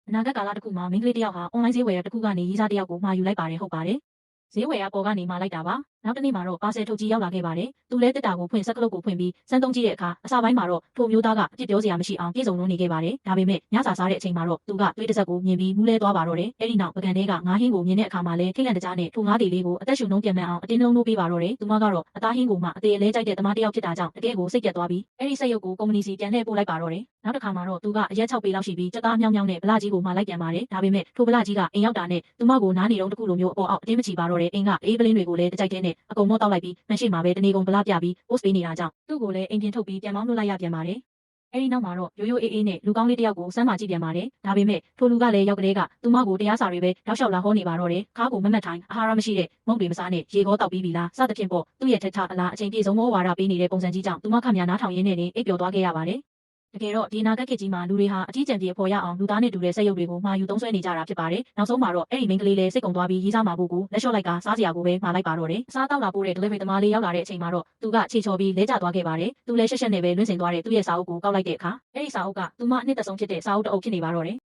အနာဂတ်ကာလတစ်ခုမှာမိန်းကလေးတစ်ယောက်ဟာ online ဈေးဝယ်ရတစ်ခုကနေရေးစားတစ်ယောက်ကိုမှာယူလိုက်ပါတယ်ဟုတ်ပါတယ်။ဈေးဝယ်ရပေါ်ကနေမှာလိုက်တာပါ။နောက်တစ်နေ့မှာတော့ပါဆယ်ထုတ်ကြီးရောက်လာခဲ့ပါတယ်။သူလဲတစ်တာကိုဖွင့်ဆက်ကလုတ်ကိုဖွင့်ပြီးစမ်းသုံးကြည့်တဲ့အခါအစာပိုင်းမှာတော့ထိုမျိုးသားကအပြစ်ပြောစရာမရှိအောင်ပြေဆုံးလုံးနေခဲ့ပါတယ်။ဒါပေမဲ့ညစာစားတဲ့အချိန်မှာတော့သူကသွေးတစ်စက်ကိုမြင်ပြီးမူးလဲသွားပါတော့တယ်။အဲ့ဒီနောက်ပကံထဲကငါးဟင်းကိုမြင်တဲ့အခါမှာလဲထိတ်လန့်တကြားနဲ့ထိုငါးသေးလေးကိုအသက်ရှူနှုံးပြန်မှန်အောင်အတင်းလုံးလို့ပေးပါတော့တယ်။သူမကတော့အသားဟင်းကိုမှအသေးအလဲကြိုက်တဲ့သမားတစ်ယောက်ဖြစ်တာကြောင့်တကယ်ကိုစိတ်ပြတ်သွားပြီးအဲ့ဒီစက်ရုပ်ကိုကုမ္ပဏီစီပြန်လှည့်ပို့လိုက်ပါတော့တယ်။နောက်တစ်ခါမှာတော့သူကအရက်6ပေလောက်ရှိပြီးကြက်သားမြောင်းမြောင်းနဲ့ဗလာကြီးကိုမှလိုက်ပြန်ပါတယ်။ဒါပေမဲ့ထိုဗလာကြီးကအိမ်ရောက်တာနဲ့သူမကိုနားနေတော့တခုလိုမျိုးအပေါ်အောက်အတင်းမချီပါတော့တယ်။အိမ်ကအေးပလင်းတွေကိုလည်းတကြိုက်တဲနဲ့အကုန်မော့တောက်လိုက်ပြီးမန်ရှိမှာပဲတနေကုန်ဗလာပြပြီး post ပေးနေတာကြောင့်သူ့ကိုလည်းအိမ်ပြင်ထုတ်ပြီးပြန်မောင်းလွှတ်လိုက်ရပြန်ပါတယ်။အဲဒီနောက်မှာတော့ရိုးရိုးအေးအေးနဲ့လူကောင်းလေးတစ်ယောက်ကိုစမ်းမကြည့်ပြန်ပါတယ်။ဒါပေမဲ့ထိုလူကလည်းရောက်ကလေးကသူမကိုတရားစာတွေပဲတောက်လျှောက်လာဟောနေပါတော့တယ်။ခါးကိုမမတ်ထိုင်အာဟာရမရှိတဲ့မုန့်တွေမစားနဲ့ရေကောတောက်ပြီးပြီလားစသဖြင့်ပေါ့သူ့ရဲ့ထက်ထအလားအချိန်ပြေဆုံးမောဝါဒပေးနေတဲ့ပုံစံကြီးကြောင့်သူမခမညာနားထောင်ရင်းနဲ့အိပ်ပျော်သွားခဲ့ရပါတယ်။တကယ်တော့ဒီနာဂတ်ခေတ်ကြီးမှာလူတွေဟာအထီးကျန်ပြေပေါ်ရအောင်လူသားနဲ့တူတဲ့စက်ရုပ်တွေကိုမှာယူသုံးဆွဲနေကြတာဖြစ်ပါတယ်။နောက်ဆုံးမှာတော့အဲ့ဒီမိန်းကလေးလည်းစိတ်ကုန်သွားပြီးရေးစားမှာဖို့ကိုလက်လျှော့လိုက်ကစားစရာကိုပဲမှာလိုက်ပါတော့တယ်။စားတောက်လာပို့တဲ့ delivery သမားလေးရောက်လာတဲ့အချိန်မှာတော့သူကခြေချော်ပြီးလဲကျသွားခဲ့ပါတယ်။သူလည်းရှက်ရှက်နဲ့ပဲလွင့်စင်သွားတဲ့သူ့ရဲ့စာအုပ်ကိုကောက်လိုက်တဲ့အခါအဲ့ဒီစာအုပ်ကသူမအနှစ်သက်ဆုံးဖြစ်တဲ့စာအုပ်တစ်အုပ်ဖြစ်နေပါတော့တယ်။